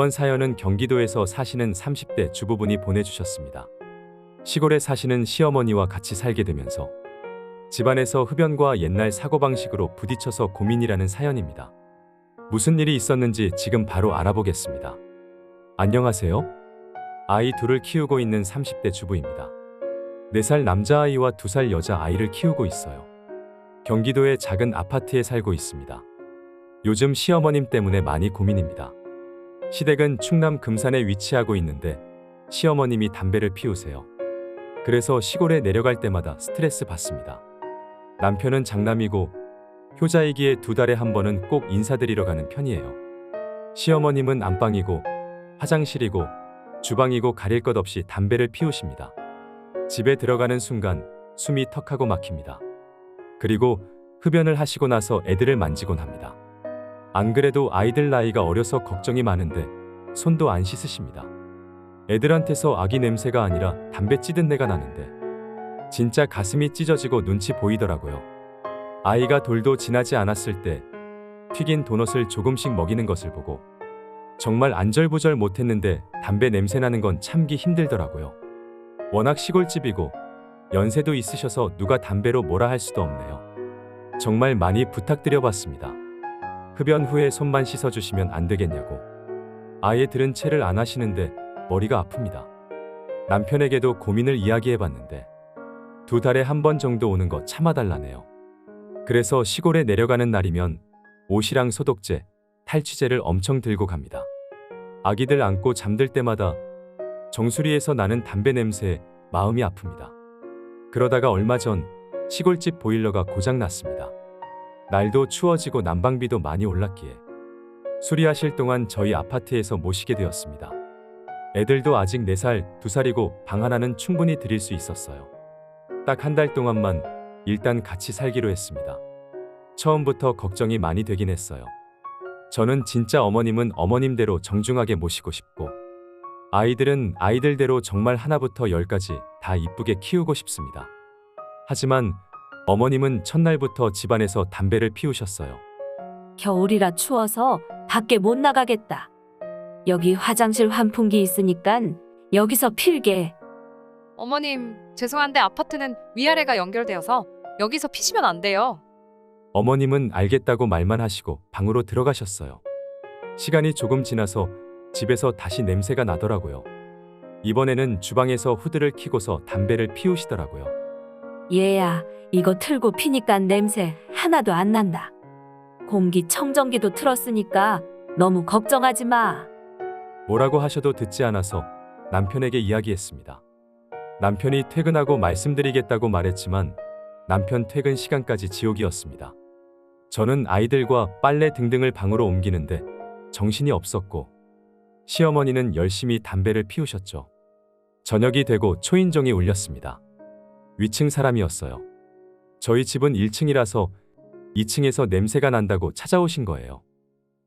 이번 사연은 경기도에서 사시는 30대 주부분이 보내주셨습니다. 시골에 사시는 시어머니와 같이 살게 되면서 집안에서 흡연과 옛날 사고방식으로 부딪혀서 고민이라는 사연입니다. 무슨 일이 있었는지 지금 바로 알아보겠습니다. 안녕하세요. 아이 둘을 키우고 있는 30대 주부입니다. 4살 남자아이와 2살 여자아이를 키우고 있어요. 경기도의 작은 아파트에 살고 있습니다. 요즘 시어머님 때문에 많이 고민입니다. 시댁은 충남 금산에 위치하고 있는데 시어머님이 담배를 피우세요. 그래서 시골에 내려갈 때마다 스트레스 받습니다. 남편은 장남이고 효자이기에 2달에 한 번은 꼭 인사드리러 가는 편이에요. 시어머님은 안방이고 화장실이고 주방이고 가릴 것 없이 담배를 피우십니다. 집에 들어가는 순간 숨이 턱하고 막힙니다. 그리고 흡연을 하시고 나서 애들을 만지곤 합니다. 안 그래도 아이들 나이가 어려서 걱정이 많은데 손도 안 씻으십니다. 애들한테서 아기 냄새가 아니라 담배 찌든 내가 나는데 진짜 가슴이 찢어지고 눈치 보이더라고요. 아이가 돌도 지나지 않았을 때 튀긴 도넛을 조금씩 먹이는 것을 보고 정말 안절부절 못했는데 담배 냄새 나는 건 참기 힘들더라고요. 워낙 시골집이고 연세도 있으셔서 누가 담배로 뭐라 할 수도 없네요. 정말 많이 부탁드려봤습니다. 흡연 후에 손만 씻어주시면 안 되겠냐고. 아예 들은 채를 안 하시는데 머리가 아픕니다. 남편에게도 고민을 이야기해봤는데 2달에 한 번 정도 오는 거 참아달라네요. 그래서 시골에 내려가는 날이면 옷이랑 소독제, 탈취제를 엄청 들고 갑니다. 아기들 안고 잠들 때마다 정수리에서 나는 담배 냄새에 마음이 아픕니다. 그러다가 얼마 전 시골집 보일러가 고장났습니다. 날도 추워지고 난방비도 많이 올랐기에 수리하실 동안 저희 아파트에서 모시게 되었습니다. 애들도 아직 4살, 2살이고 방 하나는 충분히 드릴 수 있었어요. 딱 한 달 동안만 일단 같이 살기로 했습니다. 처음부터 걱정이 많이 되긴 했어요. 저는 진짜 어머님은 어머님대로 정중하게 모시고 싶고 아이들은 아이들대로 정말 하나부터 10까지 다 이쁘게 키우고 싶습니다. 하지만 어머님은 첫날부터 집안에서 담배를 피우셨어요. 겨울이라 추워서 밖에 못 나가겠다. 여기 화장실 환풍기 있으니깐 여기서 필게. 어머님, 죄송한데 아파트는 위아래가 연결되어서 여기서 피시면 안 돼요. 어머님은 알겠다고 말만 하시고 방으로 들어가셨어요. 시간이 조금 지나서 집에서 다시 냄새가 나더라고요. 이번에는 주방에서 후드를 켜고서 담배를 피우시더라고요. 얘야, 이거 틀고 피니까 냄새 하나도 안 난다. 공기청정기도 틀었으니까 너무 걱정하지 마. 뭐라고 하셔도 듣지 않아서 남편에게 이야기했습니다. 남편이 퇴근하고 말씀드리겠다고 말했지만 남편 퇴근 시간까지 지옥이었습니다. 저는 아이들과 빨래 등등을 방으로 옮기는데 정신이 없었고 시어머니는 열심히 담배를 피우셨죠. 저녁이 되고 초인종이 울렸습니다. 위층 사람이었어요. 저희 집은 1층이라서 2층에서 냄새가 난다고 찾아오신 거예요.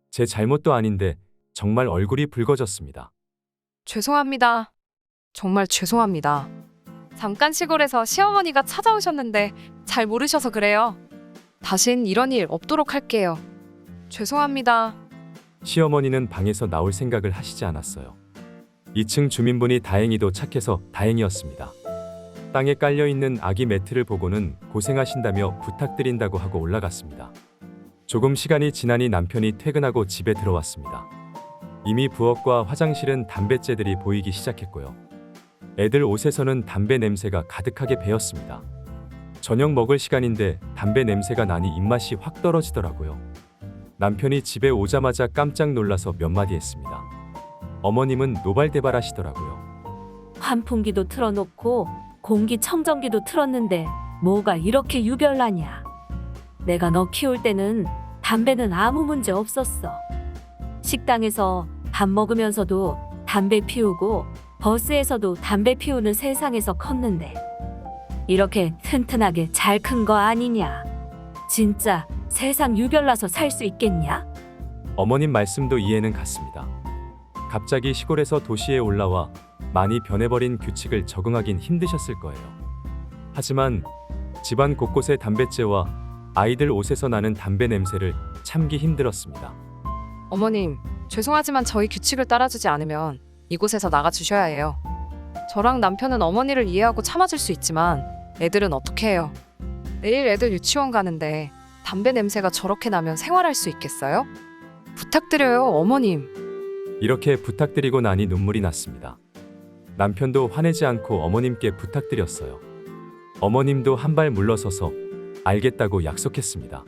제 잘못도 아닌데 정말 얼굴이 붉어졌습니다. 죄송합니다. 정말 죄송합니다. 잠깐 시골에서 시어머니가 찾아오셨는데 잘 모르셔서 그래요. 다신 이런 일 없도록 할게요. 죄송합니다. 시어머니는 방에서 나올 생각을 하시지 않았어요. 2층 주민분이 다행히도 착해서 다행이었습니다. 땅에 깔려있는 아기 매트를 보고는 고생하신다며 부탁드린다고 하고 올라갔습니다. 조금 시간이 지나니 남편이 퇴근하고 집에 들어왔습니다. 이미 부엌과 화장실은 담뱃재들이 보이기 시작했고요. 애들 옷에서는 담배 냄새가 가득하게 배었습니다. 저녁 먹을 시간인데 담배 냄새가 나니 입맛이 확 떨어지더라고요. 남편이 집에 오자마자 깜짝 놀라서 몇 마디 했습니다. 어머님은 노발대발하시더라고요. 환풍기도 틀어놓고 공기청정기도 틀었는데 뭐가 이렇게 유별나냐. 내가 너 키울 때는 담배는 아무 문제 없었어. 식당에서 밥 먹으면서도 담배 피우고 버스에서도 담배 피우는 세상에서 컸는데 이렇게 튼튼하게 잘 큰 거 아니냐. 진짜 세상 유별나서 살 수 있겠냐? 어머님 말씀도 이해는 갔습니다. 갑자기 시골에서 도시에 올라와 많이 변해버린 규칙을 적응하긴 힘드셨을 거예요. 하지만 집안 곳곳의 담뱃재와 아이들 옷에서 나는 담배 냄새를 참기 힘들었습니다. 어머님, 죄송하지만 저희 규칙을 따라주지 않으면 이곳에서 나가주셔야 해요. 저랑 남편은 어머니를 이해하고 참아줄 수 있지만 애들은 어떻게 해요? 내일 애들 유치원 가는데 담배 냄새가 저렇게 나면 생활할 수 있겠어요? 부탁드려요, 어머님. 이렇게 부탁드리고 나니 눈물이 났습니다. 남편도 화내지 않고 어머님께 부탁드렸어요. 어머님도 한 발 물러서서 알겠다고 약속했습니다.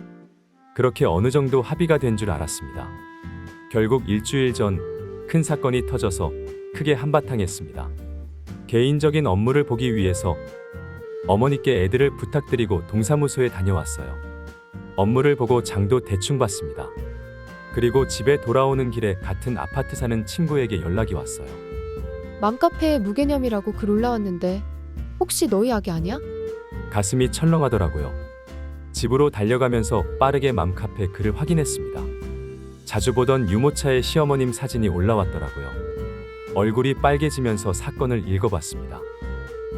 그렇게 어느 정도 합의가 된 줄 알았습니다. 결국 일주일 전 큰 사건이 터져서 크게 한바탕했습니다. 개인적인 업무를 보기 위해서 어머니께 애들을 부탁드리고 동사무소에 다녀왔어요. 업무를 보고 장도 대충 봤습니다. 그리고 집에 돌아오는 길에 같은 아파트 사는 친구에게 연락이 왔어요. 맘카페에 무개념이라고 글 올라왔는데 혹시 너희 아기 아니야? 가슴이 철렁하더라고요. 집으로 달려가면서 빠르게 맘카페 글을 확인했습니다. 자주 보던 유모차의 시어머님 사진이 올라왔더라고요. 얼굴이 빨개지면서 사건을 읽어봤습니다.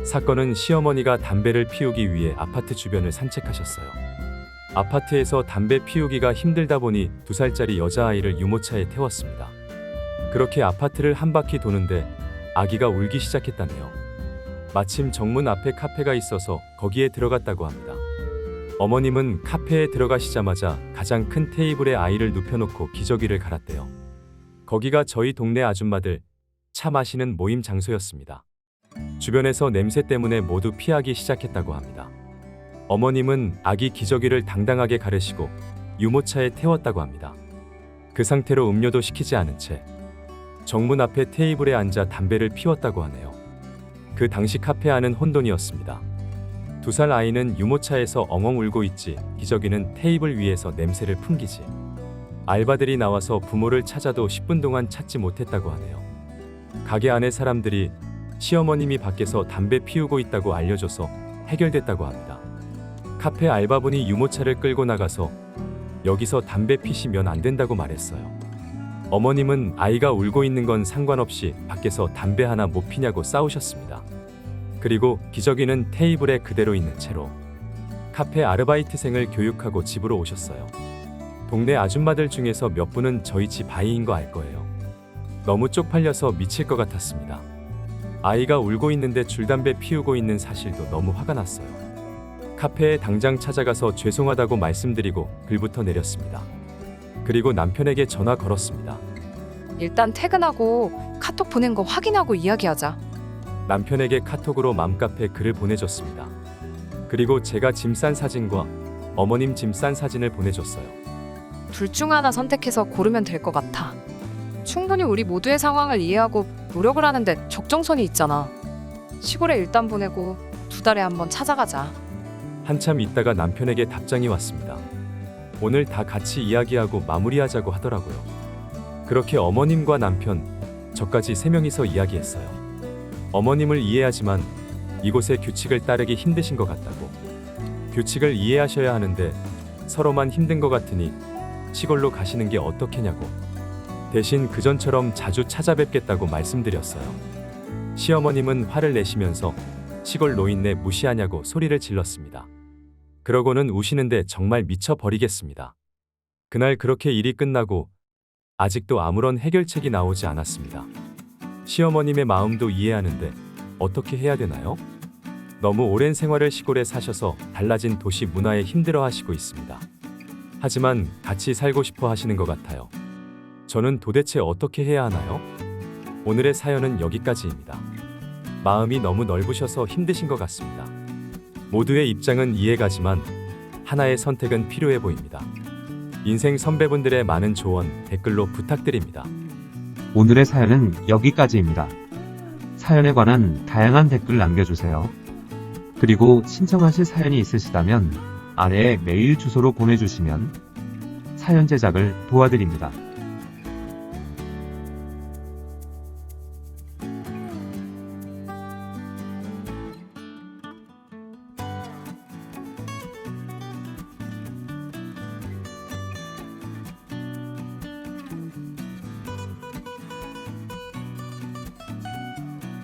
사건은 시어머니가 담배를 피우기 위해 아파트 주변을 산책하셨어요. 아파트에서 담배 피우기가 힘들다 보니 2살짜리 여자아이를 유모차에 태웠습니다. 그렇게 아파트를 한 바퀴 도는데 아기가 울기 시작했다네요. 마침 정문 앞에 카페가 있어서 거기에 들어갔다고 합니다. 어머님은 카페에 들어가시자마자 가장 큰 테이블에 아이를 눕혀놓고 기저귀를 갈았대요. 거기가 저희 동네 아줌마들 차 마시는 모임 장소였습니다. 주변에서 냄새 때문에 모두 피하기 시작했다고 합니다. 어머님은 아기 기저귀를 당당하게 가르시고 유모차에 태웠다고 합니다. 그 상태로 음료도 시키지 않은 채 정문 앞에 테이블에 앉아 담배를 피웠다고 하네요. 그 당시 카페 안은 혼돈이었습니다. 2살 아이는 유모차에서 엉엉 울고 있지, 기저귀는 테이블 위에서 냄새를 풍기지. 알바들이 나와서 부모를 찾아도 10분 동안 찾지 못했다고 하네요. 가게 안의 사람들이 시어머님이 밖에서 담배 피우고 있다고 알려줘서 해결됐다고 합니다. 카페 알바분이 유모차를 끌고 나가서 여기서 담배 피시면 안 된다고 말했어요. 어머님은 아이가 울고 있는 건 상관없이 밖에서 담배 하나 못 피냐고 싸우셨습니다. 그리고 기저귀는 테이블에 그대로 있는 채로 카페 아르바이트생을 교육하고 집으로 오셨어요. 동네 아줌마들 중에서 몇 분은 저희 집 아이인 거 알 거예요. 너무 쪽팔려서 미칠 것 같았습니다. 아이가 울고 있는데 줄담배 피우고 있는 사실도 너무 화가 났어요. 카페에 당장 찾아가서 죄송하다고 말씀드리고 글부터 내렸습니다. 그리고 남편에게 전화 걸었습니다. 일단 퇴근하고 카톡 보낸 거 확인하고 이야기하자. 남편에게 카톡으로 맘카페 글을 보내줬습니다. 그리고 제가 짐 싼 사진과 어머님 짐 싼 사진을 보내줬어요. 둘 중 하나 선택해서 고르면 될 것 같아. 충분히 우리 모두의 상황을 이해하고 노력을 하는데 적정선이 있잖아. 시골에 일단 보내고 2달에 한번 찾아가자. 한참 있다가 남편에게 답장이 왔습니다. 오늘 다 같이 이야기하고 마무리하자고 하더라고요. 그렇게 어머님과 남편, 저까지 3명이서 이야기했어요. 어머님을 이해하지만 이곳의 규칙을 따르기 힘드신 것 같다고. 규칙을 이해하셔야 하는데 서로만 힘든 것 같으니 시골로 가시는 게 어떻겠냐고. 대신 그전처럼 자주 찾아뵙겠다고 말씀드렸어요. 시어머님은 화를 내시면서 시골 노인네 무시하냐고 소리를 질렀습니다. 그러고는 우시는데 정말 미쳐버리겠습니다. 그날 그렇게 일이 끝나고 아직도 아무런 해결책이 나오지 않았습니다. 시어머님의 마음도 이해하는데 어떻게 해야 되나요? 너무 오랜 생활을 시골에 사셔서 달라진 도시 문화에 힘들어하시고 있습니다. 하지만 같이 살고 싶어 하시는 것 같아요. 저는 도대체 어떻게 해야 하나요? 오늘의 사연은 여기까지입니다. 마음이 너무 넓으셔서 힘드신 것 같습니다. 모두의 입장은 이해가지만 하나의 선택은 필요해 보입니다. 인생 선배분들의 많은 조언 댓글로 부탁드립니다. 오늘의 사연은 여기까지입니다. 사연에 관한 다양한 댓글 남겨주세요. 그리고 신청하실 사연이 있으시다면 아래에 메일 주소로 보내주시면 사연 제작을 도와드립니다.